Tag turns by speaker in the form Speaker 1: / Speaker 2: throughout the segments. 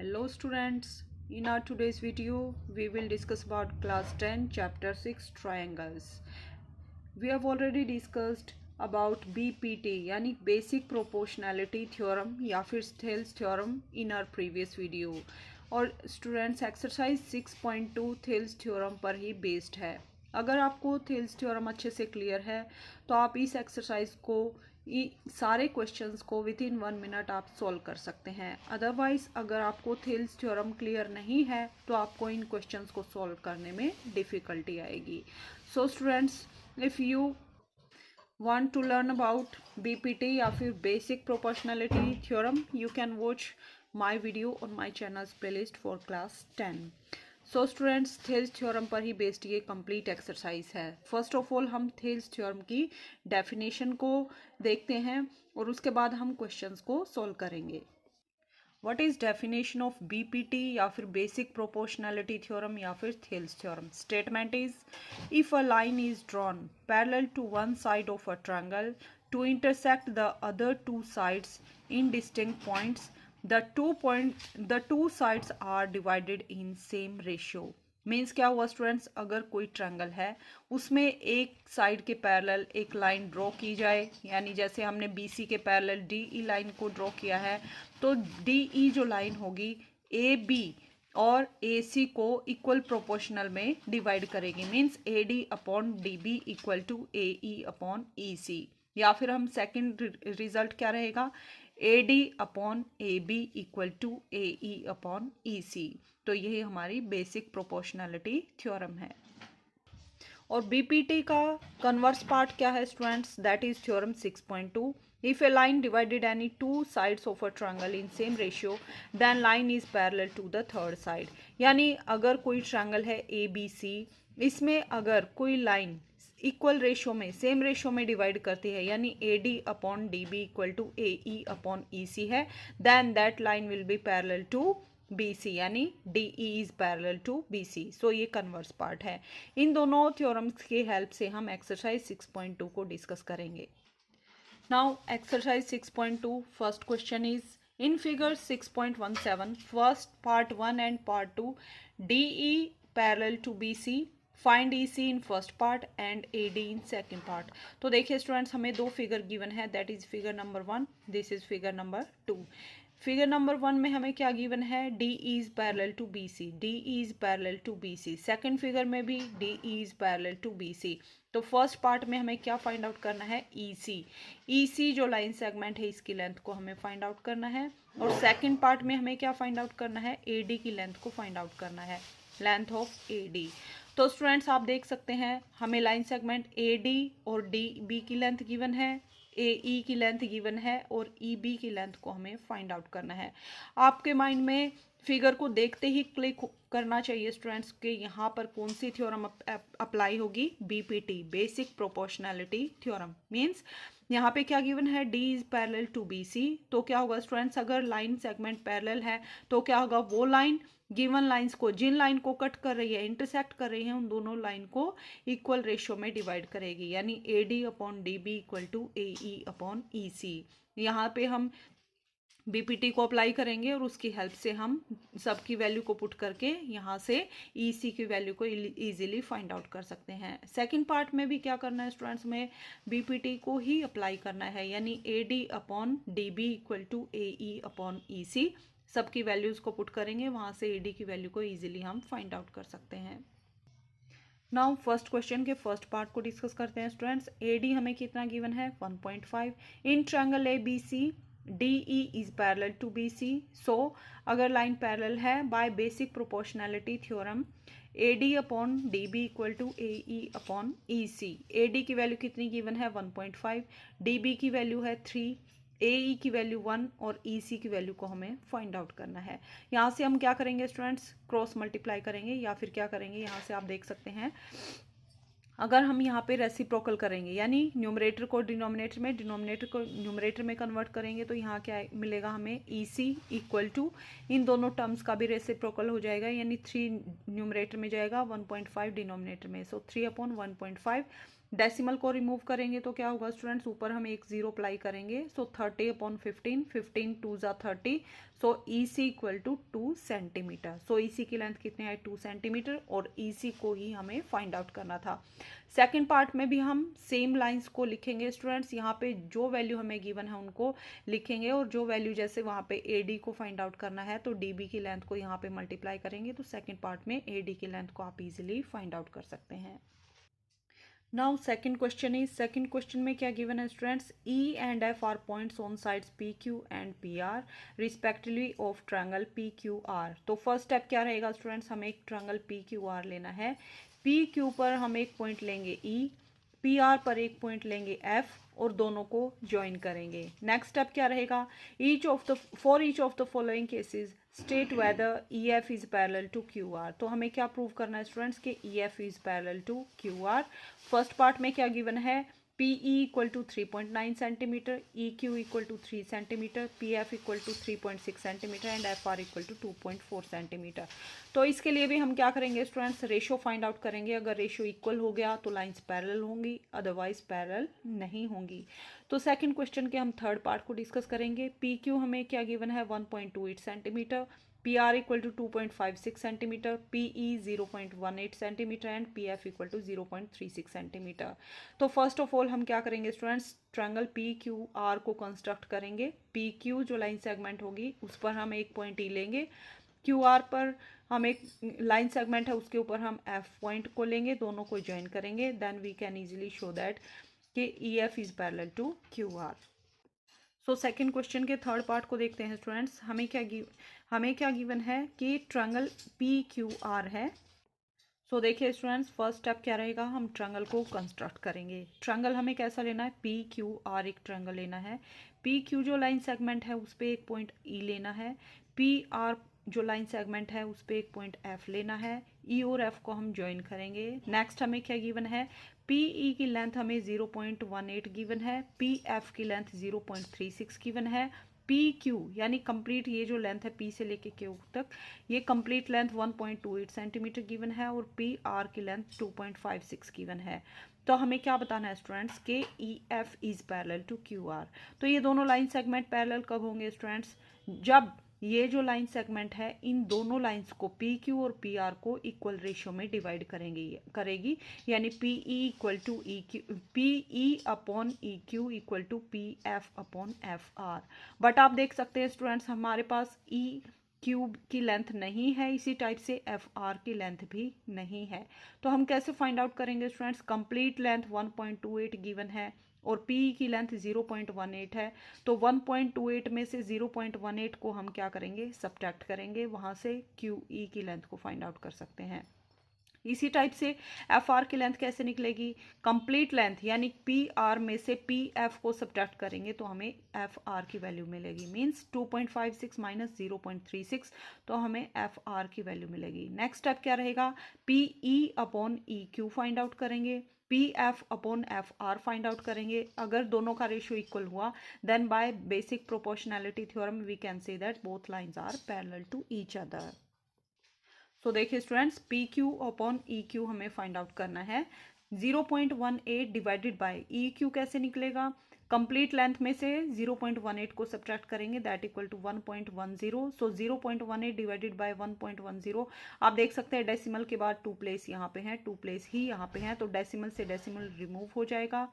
Speaker 1: Hello students, in our today's video we will discuss about class 10 chapter 6 triangles. We have already discussed about BPT यानी basic proportionality theorem या फिर Thales theorem in our previous video और students exercise 6.2 Thales theorem पर ही based है। अगर आपको Thales theorem अच्छे से क्लियर है तो आप इस एक्सरसाइज को सारे क्वेश्चंस को विद इन 1 मिनट आप सॉल्व कर सकते हैं। अदरवाइज अगर आपको थेल्स थ्योरम क्लियर नहीं है तो आपको इन क्वेश्चंस को सॉल्व करने में डिफ़िकल्टी आएगी। So students, if you want to learn about BPT या फिर basic proportionality theorem, you can watch my video on my channel's playlist for class 10. So students, Thales theorem पर ही बेस्ड ये complete exercise है। First of all हम Thales theorem की definition को देखते हैं और उसके बाद हम क्वेश्चंस को सॉल्व करेंगे। What is definition of BPT या फिर बेसिक प्रोपोर्शनैलिटी थ्योरम या फिर Thales theorem? Statement is if a line is drawn parallel to one side of a triangle to intersect the other two sides in distinct points the two sides are divided in same ratio. Means क्या हुआ students, अगर कोई triangle है उसमें एक side के parallel एक line draw की जाए, यानी जैसे हमने बीसी के पैरेलल डीई लाइन को ड्रॉ किया है तो डीई जो लाइन होगी ए बी और ए सी को इक्वल प्रोपोर्शनल में डिवाइड करेगी। Means A D upon D B equal to A E upon E C, या फिर हम सेकेंड रिजल्ट क्या रहेगा, A D upon A B equal to A E upon E C. तो यही हमारी बेसिक प्रोपोर्शनैलिटी थ्योरम है। और बीपीटी का कन्वर्स पार्ट क्या है students, that is theorem 6.2। If a line divided any two sides of a triangle in same ratio then line is parallel to the third side. यानी अगर कोई triangle है A B C, इसमें अगर कोई line equal ratio में same ratio में divide करती है, यानी A D upon D B equal to A E upon E C है, then that line will be parallel to B C, यानी D E is parallel to B C. So ये converse part है। इन दोनों theorems की help से हम exercise 6.2 को डिस्कस करेंगे। Now exercise 6.2 first question is in figure 6.17 first part 1 and part 2 DE parallel to BC find EC in first part and AD in second part. तो देखिए स्टूडेंट्स, हमें दो फिगर गिवन है, that is figure number 1, this is figure number 2। Figure number 1 में हमें क्या given है, DE is parallel to BC, DE is parallel to BC। Second figure में भी DE is parallel to BC। तो फर्स्ट पार्ट में हमें क्या फाइंड आउट करना है, EC जो लाइन सेगमेंट है इसकी लेंथ को हमें फाइंड आउट करना है। और सेकेंड पार्ट में हमें क्या फाइंड आउट करना है, AD की लेंथ को फाइंड आउट करना है, लेंथ ऑफ AD। तो स्टूडेंट्स आप देख सकते हैं हमें लाइन सेगमेंट AD और DB की लेंथ गिवन है, AE की लेंथ गिवन है और EB की लेंथ को हमें फाइंड आउट करना है। आपके माइंड में फिगर को देखते ही क्लिक करना चाहिए स्टूडेंट्स के यहाँ पर कौन सी थ्योरम अप्लाई होगी, BPT basic proportionality theorem. Means यहाँ पे क्या गिवन है, D is parallel to BC। तो क्या होगा स्टूडेंट्स, अगर लाइन सेगमेंट पैरेलल है तो क्या होगा, वो लाइन गिवन लाइंस को, जिन लाइन को कट कर रही है, इंटरसेक्ट कर रही है, उन दोनों लाइन को इक्वल रेशियो में डिवाइड करेगी, यानी AD upon DB equal to AE upon EC। यहाँ पे हम BPT को अप्लाई करेंगे और उसकी हेल्प से हम सबकी वैल्यू को पुट करके यहाँ से EC की वैल्यू को इजीली फाइंड आउट कर सकते हैं। सेकंड पार्ट में भी क्या करना है स्टूडेंट्स, में BPT को ही अप्लाई करना है, यानी AD upon DB equal to AE upon EC। सबकी वैल्यूज़ को पुट करेंगे, वहाँ से AD की वैल्यू को इजीली हम फाइंड आउट कर सकते हैं। नाउ फर्स्ट क्वेश्चन के फर्स्ट पार्ट को डिस्कस करते हैं स्टूडेंट्स। AD हमें कितना गिवन है, 1.5। In triangle ABC DE is parallel to BC। So अगर लाइन पैरेलल है, by basic proportionality theorem AD upon DB equal to AE upon EC। AD की वैल्यू कितनी गिवन है, 1.5, DB की वैल्यू है 3, AE की वैल्यू 1 और EC की वैल्यू को हमें फाइंड आउट करना है। यहाँ से हम क्या करेंगे स्टूडेंट्स, क्रॉस मल्टीप्लाई करेंगे, या फिर क्या करेंगे, यहाँ से आप देख सकते हैं अगर हम यहाँ पे रेसिप्रोकल करेंगे, यानी न्यूमरेटर को डिनोमिनेटर में, डिनोमिनेटर को न्यूमरेटर में कन्वर्ट करेंगे, तो यहाँ क्या मिलेगा हमें, EC इक्वल टू, इन दोनों टर्म्स का भी रेसिप्रोकल हो जाएगा, यानी 3 न्यूमरेटर में जाएगा, 1.5 डिनोमिनेटर में। सो 3 अपॉन 1.5 डेसिमल को रिमूव करेंगे तो क्या होगा स्टूडेंट्स, ऊपर हम एक जीरो अप्लाई करेंगे, सो 30/15, 15 टू ज़ा 30, so EC equal to 2 centimetre. So EC की लेंथ कितनी है, 2 सेंटीमीटर, और EC को ही हमें फाइंड आउट करना था। सेकेंड पार्ट में भी हम सेम लाइंस को लिखेंगे स्टूडेंट्स, यहाँ पे जो वैल्यू हमें गिवन है उनको लिखेंगे, और जो वैल्यू जैसे वहाँ पे AD को फाइंड आउट करना है तो DB की लेंथ को यहाँ पे मल्टीप्लाई करेंगे, तो सेकेंड पार्ट में AD की लेंथ को आप इजीली फाइंड आउट कर सकते हैं। नाउ सेकंड क्वेश्चन में क्या गिवन है students, E and F are points on sides PQ and PR respectively of triangle PQR। तो फर्स्ट स्टेप क्या रहेगा स्टूडेंट्स, हमें एक ट्रायंगल PQR लेना है। PQ पर हम एक पॉइंट लेंगे E, PR पर एक पॉइंट लेंगे F, और दोनों को ज्वाइन करेंगे। नेक्स्ट स्टेप क्या रहेगा, for each of the following cases state whether EF is parallel to QR। तो हमें क्या प्रूव करना है स्टूडेंट्स कि EF is parallel to QR। First part में क्या गिवन है, PE equal to 3.9 centimetre, EQ equal to 3 centimetre, PF equal to 3.6 centimetre and FR equal to 2.4 centimetre. तो इसके लिए भी हम क्या करेंगे स्टूडेंट्स, रेशो फाइंड आउट करेंगे। अगर रेशो इक्वल हो गया तो लाइंस पैरेलल होंगी, अदरवाइज पैरेलल नहीं होंगी। तो सेकंड क्वेश्चन के हम थर्ड पार्ट को डिस्कस करेंगे। PQ हमें क्या गिवन है, 1.28 centimetre, PR equal to 2.56 centimetre, PE 0.18 centimetre and PF equal to 0.36 centimetre. तो फर्स्ट ऑफ ऑल हम क्या करेंगे स्टूडेंट्स, ट्रायंगल PQR को कंस्ट्रक्ट करेंगे। PQ जो लाइन सेगमेंट होगी उस पर हम एक पॉइंट E लेंगे, QR पर हम एक लाइन सेगमेंट है उसके ऊपर हम F पॉइंट को लेंगे, दोनों को ज्वाइन करेंगे, then we can easily show that कि EF is parallel to QR। So second question के थर्ड पार्ट को देखते हैं स्टूडेंट्स। हमें क्या गिवन है कि ट्रायंगल PQR है। सो देखिए स्टूडेंट्स, फर्स्ट स्टेप क्या रहेगा, हम ट्रायंगल को कंस्ट्रक्ट करेंगे। ट्रायंगल हमें कैसा लेना है, PQR एक ट्रायंगल लेना है। PQ जो लाइन सेगमेंट है उस पर एक पॉइंट E लेना है, PR जो लाइन सेगमेंट है उस पर एक पॉइंट F लेना है, E और F को हम ज्वाइन करेंगे। नेक्स्ट हमें क्या गिवन है, PE की लेंथ हमें 0.18 गिवन है, PF की लेंथ 0.36 गिवन है, PQ यानी कंप्लीट ये जो लेंथ है P से लेके Q तक, ये कंप्लीट लेंथ 1.28 सेंटीमीटर गिवन है, और PR की लेंथ 2.56 गिवन है। तो हमें क्या बताना है स्टूडेंट्स कि EF is parallel to QR। तो ये दोनों लाइन सेगमेंट पैरेलल कब होंगे स्टूडेंट्स, जब ये जो लाइन सेगमेंट है इन दोनों लाइंस को PQ और PR को इक्वल रेशियो में डिवाइड करेगी, यानी PE equal to PE upon EQ equal to PF upon FR। But आप देख सकते हैं स्टूडेंट्स, हमारे पास EQ की लेंथ नहीं है, इसी टाइप से FR की लेंथ भी नहीं है। तो हम कैसे फाइंड आउट करेंगे स्टूडेंट्स, कंप्लीट लेंथ 1.28 गिवन है और PE की लेंथ 0.18 है, तो 1.28 में से 0.18 को हम क्या करेंगे, सब्ट्रैक्ट करेंगे, वहाँ से QE की लेंथ को फाइंड आउट कर सकते हैं। इसी टाइप से FR की लेंथ कैसे निकलेगी, कंप्लीट लेंथ यानी PR में से PF को सब्ट्रैक्ट करेंगे तो हमें FR की वैल्यू मिलेगी, मीन्स 2.56 माइनस 0.36, तो हमें FR की वैल्यू मिलेगी। नेक्स्ट स्टेप क्या रहेगा, PE upon EQ find out करेंगे, PF upon FR find out करेंगे। अगर दोनों का रेशियो इक्वल हुआ then by basic proportionality theorem we can say that both lines are parallel to each other. तो देखिए स्टूडेंट्स, PQ अपॉन EQ हमें find out करना है। 0.18 डिवाइडेड बाय EQ कैसे निकलेगा, कंप्लीट लेंथ में से 0.18 को सब्ट्रैक्ट करेंगे, that equal to 1.10। So 0.18 divided by 1.10, आप देख सकते हैं डेसिमल के बाद 2 प्लेस यहाँ पे हैं, 2 प्लेस ही यहाँ पे हैं, तो डेसिमल से डेसिमल रिमूव हो जाएगा।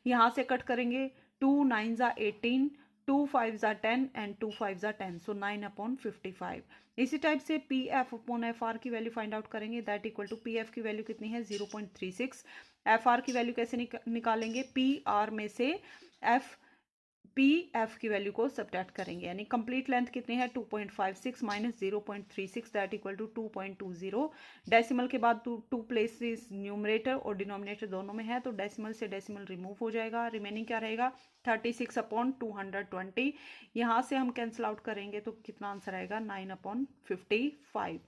Speaker 1: यहाँ से कट करेंगे, 2 9 ज़ा 18, 2 5 ज़ा 10 एंड 2 5 ज़ा 10, सो 9/55। इसी टाइप से PF अपॉन FR की वैल्यू फाइंड आउट करेंगे, दैट इक्वल टू PF की वैल्यू कितनी है, 0.36। FR की वैल्यू कैसे निकालेंगे, PR में से PF की वैल्यू को सब्ट्रैक्ट करेंगे, यानी कंप्लीट लेंथ कितनी है, 2.56 minus 0.36, that equal to 2.20। Decimal के बाद टू प्लेसेस न्यूमरेटर और डिनोमिनेटर दोनों में है, तो डेसिमल से डेसिमल रिमूव हो जाएगा, रिमेनिंग क्या रहेगा, 36/220। यहाँ से हम कैंसिल आउट करेंगे तो कितना आंसर आएगा, 9/55।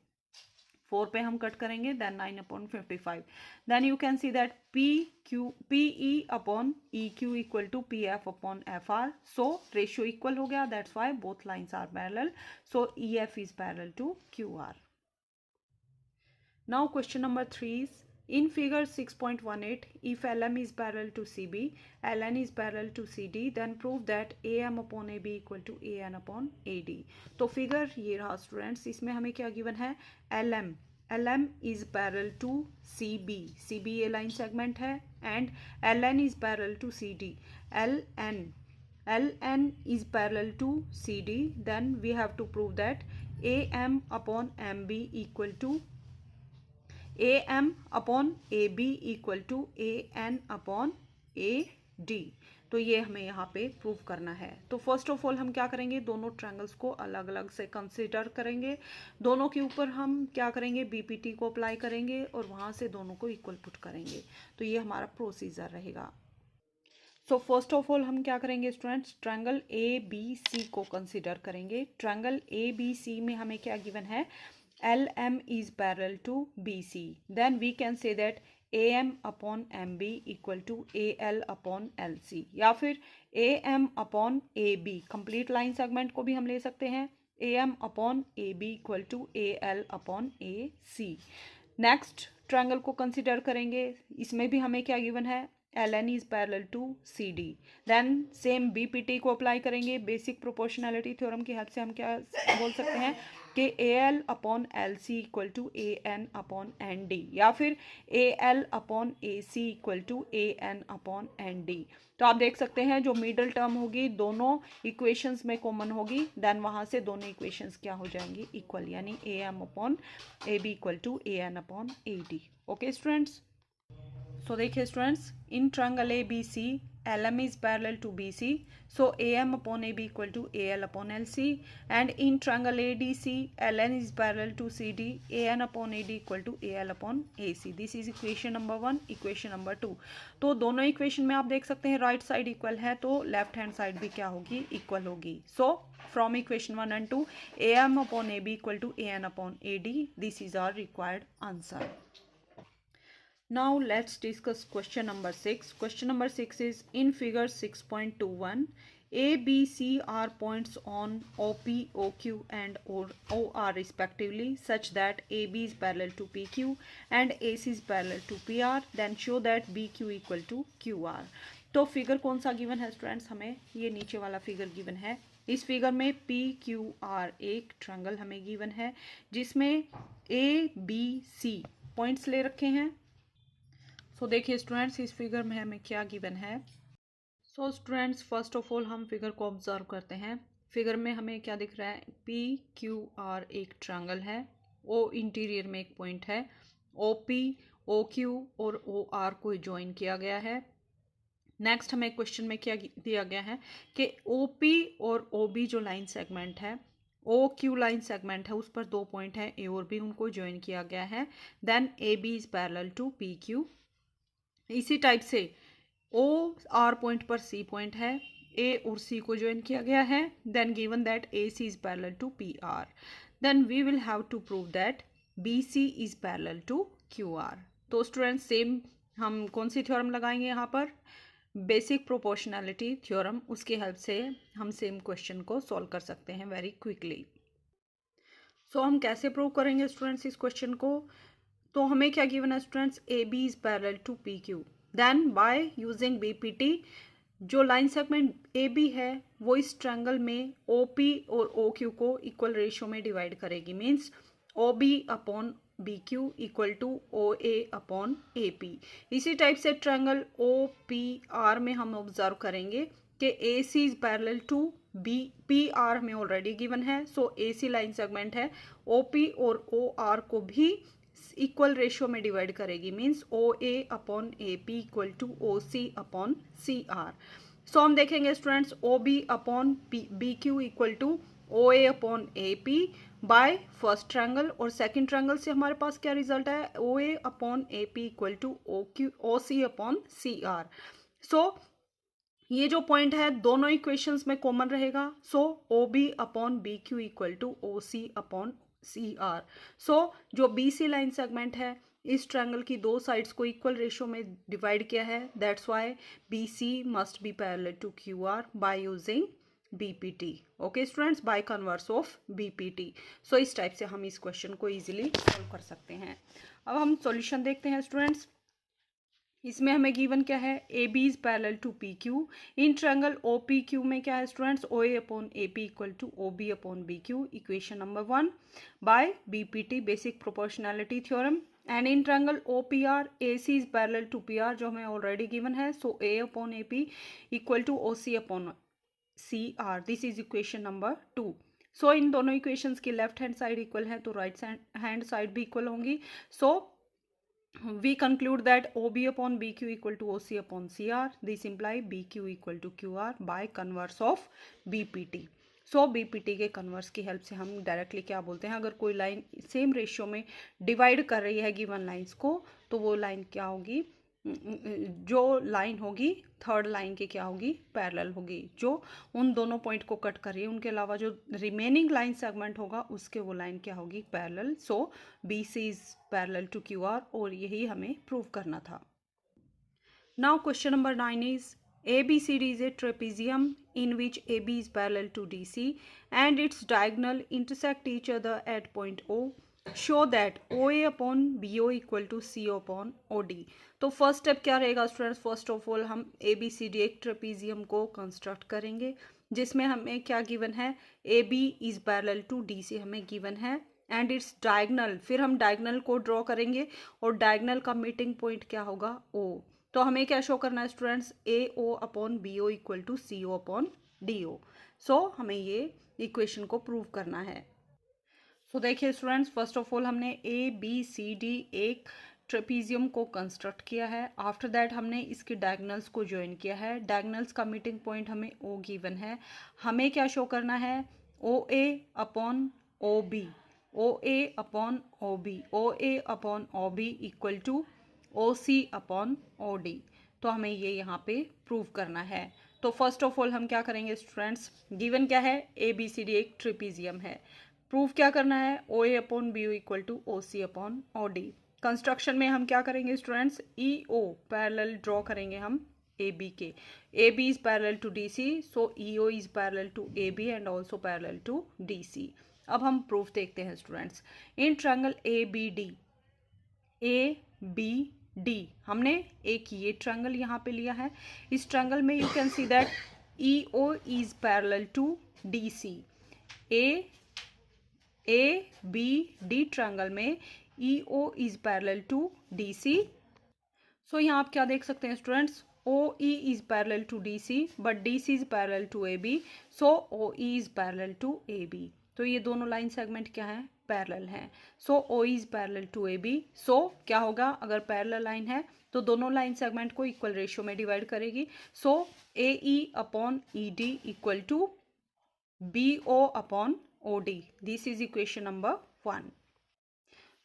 Speaker 1: 4 पे हम कट करेंगे, then 9/55। Then you can see that PE upon EQ equal to PF upon FR। So ratio equal हो गया, that's why both lines are parallel, so EF is parallel to QR। Now question number 3 is In figure 6.18, if LM is parallel to CB, LN is parallel to CD, then prove that AM upon AB equal to AN upon AD. तो figure ये रहा students, इसमें हमें क्या given है, LM is parallel to CB, CB ये line segment है, and LN is parallel to CD, LN is parallel to CD, then we have to prove that AM upon MB equal to AM upon AB equal to AN upon AD। तो ये हमें यहाँ पे prove करना है। तो first of all हम क्या करेंगे, दोनों ट्रायंगल्स को अलग अलग से कंसीडर करेंगे, दोनों के ऊपर हम क्या करेंगे, बीपीटी को अप्लाई करेंगे और वहाँ से दोनों को इक्वल पुट करेंगे। तो ये हमारा प्रोसीजर रहेगा। सो फर्स्ट ऑफ ऑल हम क्या करेंगे स्टूडेंट्स, ट्रायंगल ABC को कंसीडर करेंगे। ट्रायंगल ABC में हमें क्या गिवन है, LM is parallel to BC, then we can say that AM upon MB equal to AL upon LC, या फिर AM upon AB, complete line segment को भी हम ले सकते हैं, AM upon AB equal to AL upon AC। Next triangle को consider करेंगे, इसमें भी हमें क्या गिवन है, LN is parallel to CD, then same BPT को अप्लाई करेंगे। बेसिक प्रोपोर्शनैलिटी थ्योरम की हेल्प से हम क्या बोल सकते हैं कि AL upon LC equal to AN upon ND, या फिर AL upon AC equal to AN upon ND। तो आप देख सकते हैं जो मिडल टर्म होगी दोनों इक्वेशंस में कॉमन होगी, देन वहाँ से दोनों इक्वेशंस क्या हो जाएंगी, इक्वल, यानी AM upon AB equal to AN upon AD। Okay students, so देखिए students, in triangle ABC LM is parallel to BC, so AM upon AB equal to AL upon LC, and in triangle ADC LN is parallel to CD, AN upon AD equal to AL upon AC. This is equation number 1, equation number 2। तो दोनों equation में आप देख सकते हैं right side equal है, तो left hand side भी क्या होगी, इक्वल होगी। So from equation 1 and 2, AM upon AB equal to AN upon AD, this is our required answer। Now let's discuss question number 6. Question number 6 is in figure 6.21, A, B, C are points on OP, OQ and OR respectively, such that AB is parallel to PQ and AC is parallel to PR, then show that BQ equal to QR। तो figure कौन सा given है students, हमें ये नीचे वाला figure given है। इस फिगर में PQR एक ट्रायंगल हमें गिवन है जिसमें ABC पॉइंट्स ले रखे हैं। सो देखिए स्टूडेंट्स, इस फिगर में हमें क्या गिवन है। So students, first of all हम फिगर को ऑब्जर्व करते हैं। फिगर में हमें क्या दिख रहा है, PQR एक ट्रायंगल है, O इंटीरियर में एक पॉइंट है, OP, OQ और OR को ज्वाइन किया गया है। नेक्स्ट हमें क्वेश्चन में क्या दिया गया है कि OP और OB जो लाइन सेगमेंट है, OQ लाइन सेगमेंट है, उस पर दो पॉइंट है A और B, उनको ज्वाइन किया गया है। Then AB is parallel to PQ। इसी टाइप से O R पॉइंट पर C पॉइंट है, A और C को ज्वाइन किया गया है, then given that AC is parallel to PR, then we will have to prove that BC is parallel to QR। तो स्टूडेंट्स सेम हम कौन सी थ्योरम लगाएंगे यहाँ पर, बेसिक प्रोपोर्शनैलिटी थ्योरम, उसकी हेल्प से हम सेम क्वेश्चन को सॉल्व कर सकते हैं वेरी क्विकली। सो हम कैसे प्रूव करेंगे स्टूडेंट्स इस क्वेश्चन को, तो हमें क्या गिवन है students, AB is parallel to PQ, then by using BPT जो लाइन सेगमेंट AB है वो इस ट्रायंगल में OP और OQ को इक्वल रेशियो में डिवाइड करेगी, means OB upon BQ equal to OA upon AP। इसी टाइप से ट्रायंगल OPR में हम ऑब्जर्व करेंगे कि AC is parallel to PR हमें ऑलरेडी गिवन है, सो AC लाइन सेगमेंट है, OP और OR को भी इक्वल रेशियो में डिवाइड करेगी, means OA upon AP equal to OC upon CR। So हम देखेंगे students OB upon BQ equal to OA upon AP by first triangle, और second triangle से हमारे पास क्या रिजल्ट है, OA upon AP equal to OC upon CR। So ये जो पॉइंट है दोनों इक्वेशंस में कॉमन रहेगा, so OB upon BQ equal to OC upon CR। So जो BC लाइन सेगमेंट है इस ट्रायंगल की दो साइड्स को इक्वल रेशियो में डिवाइड किया है, that's why BC must be parallel to QR by using BPT. Okay students, by converse of BPT. So इस टाइप से हम इस क्वेश्चन को इजीली सॉल्व कर सकते हैं. अब हम सॉल्यूशन देखते हैं स्टूडेंट्स. इसमें हमें गिवन क्या है, A B is parallel to P Q. In triangle O P Q में क्या है students, O A upon A P equal to O B upon B Q. Equation number 1 by BPT, basic proportionality theorem. And in triangle O P R A C is parallel to P R, जो हमें already given है. So A upon A P equal to O C upon C are. This is equation number 2. सो इन दोनों equations की left hand side equal है तो right hand side भी equal होंगी. सो we conclude that OB upon BQ equal to OC upon CR. This imply BQ equal to QR by converse of BPT. So BPT के converse की help से हम directly क्या बोलते हैं, अगर कोई लाइन सेम रेशियो में डिवाइड कर रही है गिवन लाइंस को, तो वो लाइन क्या होगी, जो लाइन होगी थर्ड लाइन के क्या होगी, पैरेलल होगी. जो उन दोनों पॉइंट को कट कर रही है उनके अलावा जो रिमेनिंग लाइन सेगमेंट होगा उसके वो लाइन क्या होगी, parallel. So BC is parallel to QR और यही हमें प्रूव करना था. Now question number 9 is ABCD is a trapezium in which AB is parallel to DC and its diagonal intersect each other at point O. Show that OA upon BO equal to CO upon OD. तो first step क्या रहेगा students, first of all हम ABCD एक trapezium को construct करेंगे जिसमें हमें क्या गिवन है, AB is parallel to DC हमें गिवन है एंड इट्स डायगनल. फिर हम डायगनल को ड्रॉ करेंगे और डायगनल का मीटिंग पॉइंट क्या होगा, O. तो हमें क्या शो करना है students, AO upon BO equal to CO upon DO. So हमें ये इक्वेशन को प्रूव करना है. सो देखिए स्टूडेंट्स, फर्स्ट ऑफ ऑल हमने ABCD एक ट्रेपीजियम को कंस्ट्रक्ट किया है. आफ्टर दैट हमने इसके डायगनल्स को ज्वाइन किया है. डायगनल्स का मीटिंग पॉइंट हमें O गिवन है. हमें क्या शो करना है, OA upon OB, OA upon OB, OA upon OB equal to OC upon OD. तो हमें ये यहाँ पे प्रूव करना है. तो फर्स्ट ऑफ ऑल हम क्या करेंगे स्टूडेंट्स, गिवन क्या है, ABCD एक ट्रिपीजियम है. प्रूव क्या करना है, OA upon BO equal to OC upon OD. Construction में हम क्या करेंगे स्टूडेंट्स, EO पैरेलल ड्रॉ करेंगे हम AB के. AB is parallel to DC, so EO is parallel to AB and also parallel to DC. अब हम प्रूफ देखते हैं स्टूडेंट्स. इन ट्रायंगल ABD हमने एक ये ट्रायंगल यहाँ पे लिया है. इस ट्रायंगल में you can see that EO is parallel to DC. ABD triangle में EO is parallel to DC. So यहाँ आप क्या देख सकते हैं students, OE is parallel to DC but DC is parallel to AB. So OE is parallel to AB. तो ये दोनों लाइन सेगमेंट क्या है, पैरेलल हैं. So OE is parallel to AB. So क्या होगा, अगर पैरेलल लाइन है तो दोनों लाइन सेगमेंट को इक्वल रेशियो में डिवाइड करेगी. So AE upon ED equal to BO upon OD. This is equation number 1.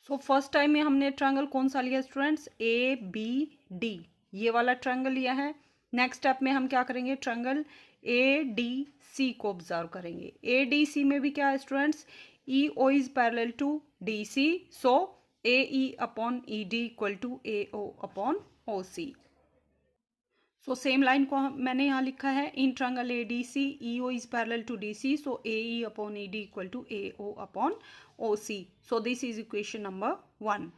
Speaker 1: So first time में हमने ट्रायंगल कौन सा लिया स्टूडेंट्स, ABD, ये वाला ट्रायंगल लिया है. नेक्स्ट स्टेप में हम क्या करेंगे, ट्रायंगल ADC को ऑब्जर्व करेंगे. ADC में भी क्या है students, EO is parallel to DC. So AE upon ED equal to AO upon OC. So same line को मैंने यहाँ लिखा है, in triangle ADC EO is parallel to DC. So AE upon ED equal to AO upon OC. So this is equation number 1.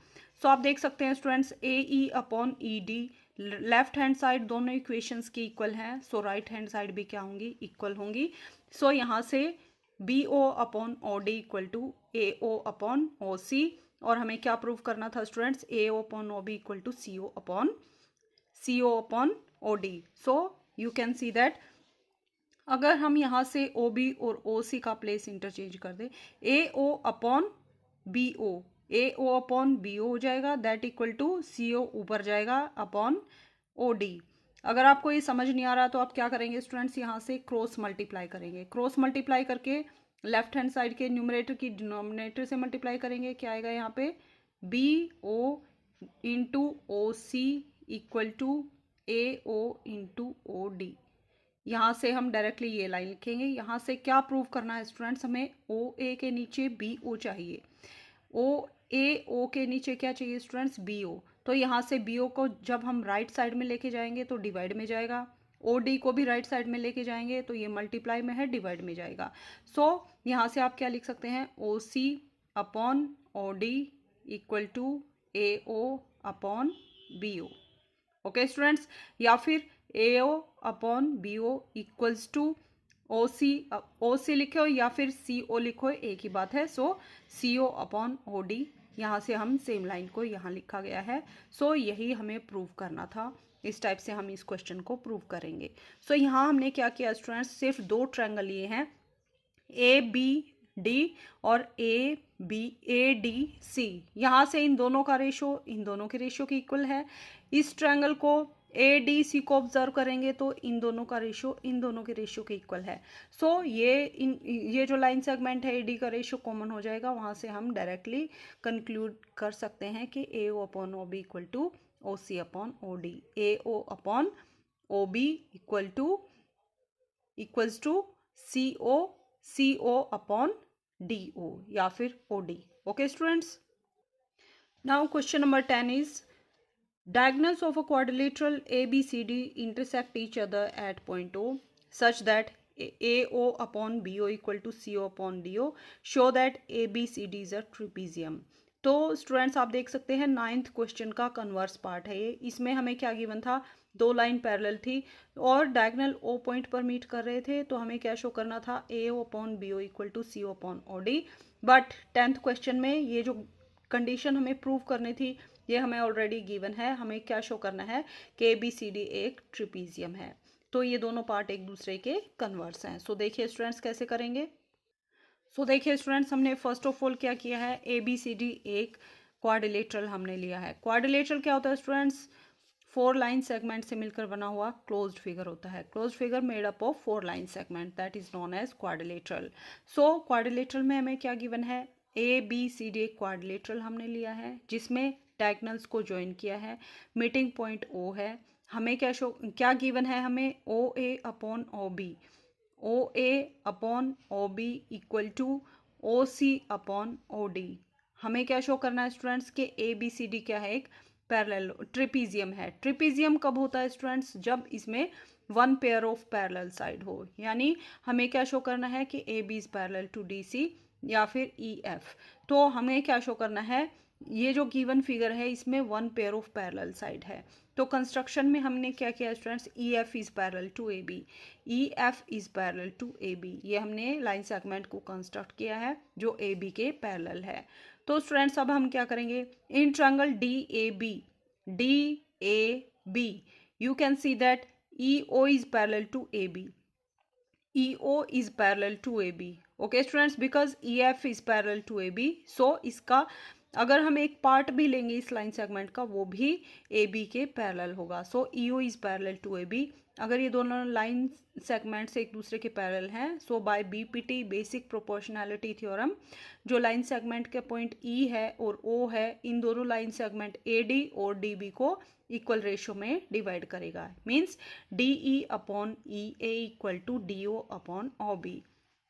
Speaker 1: सो आप देख सकते हैं students, AE upon ED left hand side दोनों इक्वेशंस की इक्वल हैं. सो right hand side भी क्या होंगी, इक्वल होंगी. सो यहाँ से BO upon OD equal to AO upon OC. और हमें क्या प्रूव करना था students, AO upon OB equal to CO upon OD. So you can see that अगर हम यहाँ से OB और OC का प्लेस इंटरचेंज कर दें, AO upon BO, AO upon BO हो जाएगा, दैट इक्वल टू CO ऊपर जाएगा अपॉन OD. अगर आपको ये समझ नहीं आ रहा तो आप क्या करेंगे स्टूडेंट्स, यहाँ से क्रॉस मल्टीप्लाई करेंगे. क्रॉस मल्टीप्लाई करके लेफ्ट हैंड साइड के न्यूमरेटर की डिनोमिनेटर से मल्टीप्लाई करेंगे. क्या आएगा यहाँ पे, BO into OC equal to AO into OD. यहाँ से हम डायरेक्टली ये लाइन लिखेंगे. यहाँ से क्या प्रूव करना है स्टूडेंट्स, हमें OA के नीचे BO चाहिए. OA के नीचे क्या चाहिए स्टूडेंट्स, BO. तो यहाँ से BO को जब हम राइट साइड में लेके जाएंगे तो डिवाइड में जाएगा. ओ डी को भी राइट साइड में लेके जाएंगे तो ये मल्टीप्लाई में है, डिवाइड में जाएगा। सो यहाँ से आप क्या लिख सकते हैं, O C upon O D equal to A O upon B O. Okay students, या फिर A O upon B O equals to O C लिखो या फिर सी ओ लिखो, एक ही बात है। सो सी ओ अपॉन ओ डी, यहाँ से हम सेम लाइन को यहाँ लिखा गया है। सो यही हमें प्रूव करना था, इस टाइप से हम इस क्वेश्चन को प्रूव करेंगे। सो यहाँ हमने क्या किया स्टूडेंट्स, सिर्फ दो ट्रायंगल लिए हैं, ए बी डी और ए डी सी। यहाँ से इन दोनों का रेशो इन दोनों के रेशो के इक्वल है। इस ट्रायंगल को ए डी सी को ऑब्जर्व करेंगे तो इन दोनों का रेशो इन दोनों के रेशो के इक्वल है। सो ये जो लाइन सेगमेंट है ए डी का रेशो कॉमन हो जाएगा, वहाँ से हम डायरेक्टली कंक्लूड कर सकते हैं कि A O upon O B equal to O C upon O D. A O upon O B equals to C O upon D O या फिर O D. Okay students, now question number 10 is diagonals of a quadrilateral ABCD intersect each other at point O such that AO upon BO equal to CO upon DO show that ABCD is a trapezium। तो students आप देख सकते हैं 9th question का converse part है ये। इसमें हमें क्या गिवन था, दो लाइन पैरेलल थी और डायगोनल O पॉइंट पर मीट कर रहे थे, तो हमें क्या शो करना था, AO upon BO equal to CO upon OD। But 10th question में ये जो कंडीशन हमें प्रूव करनी थी ये हमें ऑलरेडी गिवन है। हमें क्या शो करना है कि ABCD एक ट्रिपीजियम है। तो ये दोनों पार्ट एक दूसरे के कन्वर्स हैं। सो देखिए स्टूडेंट्स कैसे करेंगे। सो देखिए स्टूडेंट्स, हमने फर्स्ट ऑफ ऑल क्या किया है, ABCD एक क्वाड्रिलेटरल हमने लिया है। क्वाड्रिलेटरल क्या होता है स्टूडेंट्स, 4 लाइन सेगमेंट से मिलकर बना हुआ क्लोज्ड फिगर होता है। Closed figure made up of 4 line segment, that is known as quadrilateral. So quadrilateral में हमें क्या गिवन है, ABCD एक क्वाड्रिलेटरल हमने लिया है जिसमें डायगोनल्स को ज्वाइन किया है, मीटिंग पॉइंट O है। हमें क्या गिवन है, हमें OA upon OB equal to OC upon OD। हमें क्या शो करना है स्टूडेंट्स के ABCD क्या है, एक पैरेलल ट्रिपीजियम है। ट्रिपीजियम कब होता है स्टूडेंट्स, जब इसमें 1 पेयर ऑफ पैरेलल साइड हो। यानी हमें क्या शो करना है कि AB is parallel to DC या फिर EF। तो हमें क्या शो करना है, ये जो गिवन फिगर है इसमें 1 पेयर ऑफ पैरेलल साइड है। तो कंस्ट्रक्शन में हमने क्या किया students, EF is parallel to AB, EF is parallel to AB। ये हमने लाइन सेगमेंट को कंस्ट्रक्ट किया है जो AB के पैरेलल है। तो स्टूडेंट्स अब हम क्या करेंगे, in triangle DAB you can see that EO is parallel to AB, EO is parallel to AB। okay students, because EF is parallel to AB, so इसका अगर हम एक पार्ट भी लेंगे इस लाइन सेगमेंट का वो भी AB के पैरेलल होगा। So EO is parallel to AB। अगर ये दोनों लाइन सेगमेंट्स एक दूसरे के पैरेलल हैं, so by BPT basic proportionality theorem, जो लाइन सेगमेंट के पॉइंट E है और O है, इन दोनों लाइन सेगमेंट AD और DB को इक्वल रेशो में डिवाइड करेगा। Means DE upon EA equal to DO upon OB।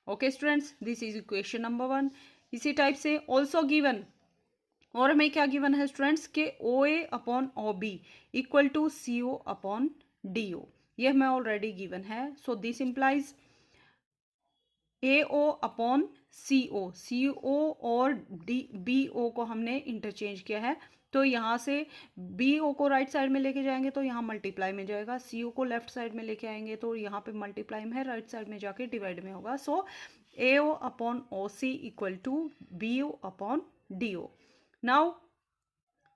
Speaker 1: Okay students, this is equation number 1। इसी टाइप से ऑल्सो गिवन, और हमें क्या गिवन है स्टूडेंट्स के OA upon OB equal to CO upon DO, ये हमें ऑलरेडी गिवन है। So this implies AO upon CO और BO को हमने इंटरचेंज किया है। तो यहाँ से BO को राइट साइड में लेके जाएंगे तो यहाँ मल्टीप्लाई में जाएगा, CO को लेफ्ट साइड में लेके आएंगे तो यहाँ पे मल्टीप्लाई में है, राइट साइड में जाके डिवाइड में होगा। So AO upon OC equal to BO upon DO। Now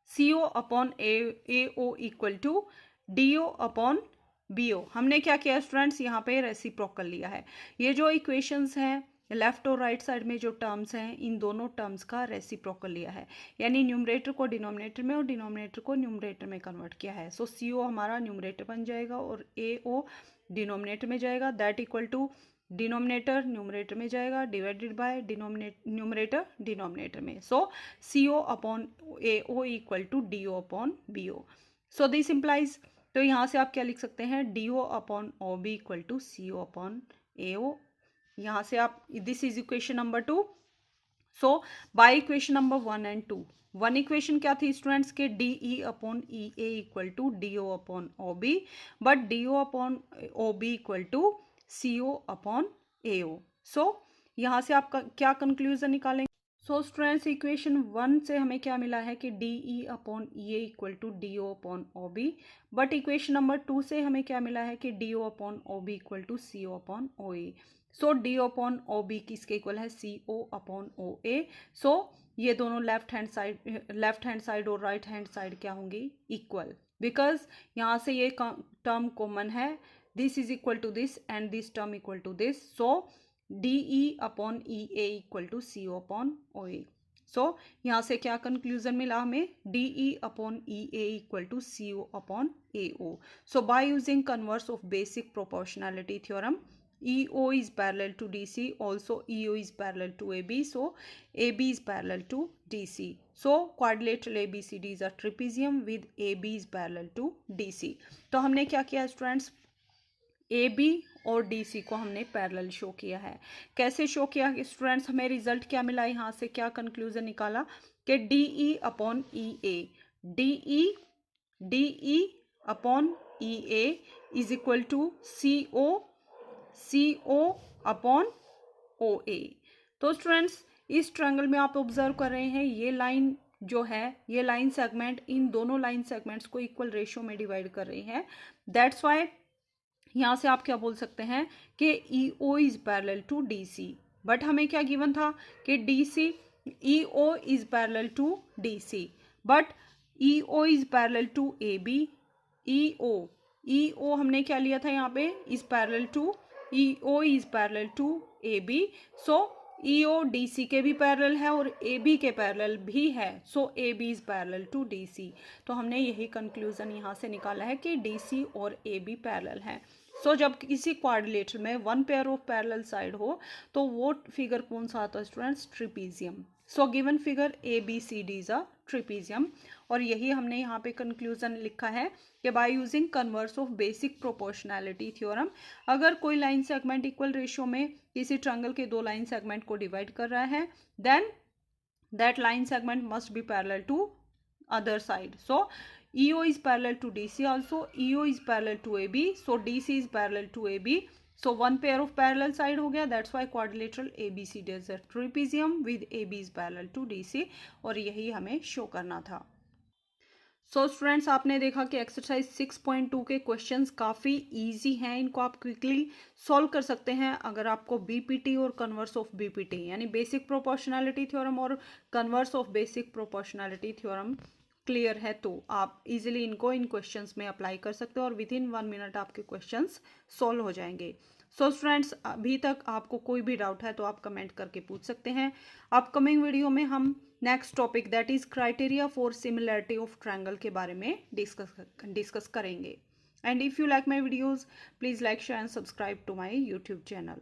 Speaker 1: CO upon AO equal to DO upon BO। हमने क्या किया स्टूडेंट्स, यहाँ पे रेसिप्रोकल लिया है। ये जो इक्वेशंस हैं लेफ्ट और राइट साइड में जो टर्म्स हैं, इन दोनों टर्म्स का रेसिप्रोकल लिया है, यानी न्यूमरेटर को डिनोमिनेटर में और डिनोमिनेटर को न्यूमरेटर में कन्वर्ट किया है। सो CO हमारा न्यूमरेटर बन जाएगा और AO डिनोमिनेटर में जाएगा, that equal to denominator numerator में जाएगा डिवाइडेड बाय न्यूमरेटर डिनोमिनेटर में। So CO upon AO equal to DO upon BO। So this implies, तो यहाँ से आप क्या लिख सकते हैं, DO upon OB equal to CO upon AO। यहाँ से आप, this is equation number 2। So by equation number 1 and 2, one equation क्या थी स्टूडेंट्स के D E upon E A equal to D O upon O B, but D O upon O B equal to C O upon A O. So यहाँ से आप क्या conclusion निकालेंगे? So students equation 1 से हमें क्या मिला है कि D E upon E A equal to D O upon O B, but equation number 2 से हमें क्या मिला है कि D O upon O B equal to C O upon O A. So D O upon O B किसके equal है? C O upon O A. So ये दोनों लेफ्ट हैंड साइड और राइट हैंड साइड क्या होंगी? Equal, because यहाँ से ये टर्म कॉमन है, this is equal to this and this term equal to this. So D E upon E A equal to C O upon O A. So यहाँ से क्या conclusion मिला हमें? D E upon E A equal to C O upon A O. So by using converse of basic proportionality theorem, EO is parallel to DC, also EO is parallel to AB, so AB is parallel to DC. So quadrilateral ABCD is a trapezium with AB is parallel to DC. तो हमने क्या किया students? AB और DC को हमने parallel show किया है। कैसे शो किया स्टूडेंट्स? हमें रिजल्ट क्या मिला? यहाँ से क्या कंक्लूजन निकाला कि DE upon EA, DE upon EA is equal to CO upon OA। तो स्टूडेंट्स इस ट्रायंगल में आप ऑब्जर्व कर रहे हैं ये लाइन जो है, ये लाइन सेगमेंट इन दोनों लाइन सेगमेंट्स को इक्वल रेशियो में डिवाइड कर रही है। दैट्स वाई यहाँ से आप क्या बोल सकते हैं कि EO is parallel to DC, but हमें क्या गिवन था कि EO is parallel to DC, but EO is parallel to AB। EO हमने क्या लिया था यहाँ पे? Is parallel to EO is parallel to AB। So EO DC के भी पैरेलल है और AB के पैरेलल भी है। So AB is parallel to DC। तो हमने यही कंक्लूजन यहाँ से निकाला है कि DC और AB पैरेलल है। सो जब किसी क्वाड्रिलेटरल में one pair of parallel side हो तो वो फिगर कौन सा आता है students? Trapezium. So given figure ABCD is a trapezium. और यही हमने यहाँ पे कंक्लूजन लिखा है कि bye using converse of basic proportionality theorem, अगर कोई लाइन सेगमेंट इक्वल रेशियो में किसी ट्रायंगल के दो लाइन सेगमेंट को डिवाइड कर रहा है, then that line segment must be parallel to other side. So EO is parallel to DC also, EO is parallel to AB, so DC is parallel to AB. So one pair of parallel side हो गया, that's why quadrilateral ABCD is a trapezium with AB is parallel to DC, और यही हमें show करना था। So students आपने देखा कि एक्सरसाइज 6.2 के क्वेश्चंस काफ़ी इजी हैं, इनको आप क्विकली सॉल्व कर सकते हैं अगर आपको बीपीटी और कन्वर्स ऑफ बीपीटी यानी बेसिक प्रोपोर्शनैलिटी थ्योरम और converse of basic proportionality theorem clear है तो आप इजीली इनको इन क्वेश्चंस में अप्लाई कर सकते हो और विद इन 1 मिनट आपके क्वेश्चंस सॉल्व हो जाएंगे। सो स्टूडेंट्स अभी तक आपको कोई भी डाउट है तो आप कमेंट करके पूछ सकते हैं। अपकमिंग वीडियो में हम next topic that is criteria for similarity of triangle के बारे में डिस्कस करेंगे। And if you like my videos please like share and subscribe to my YouTube channel.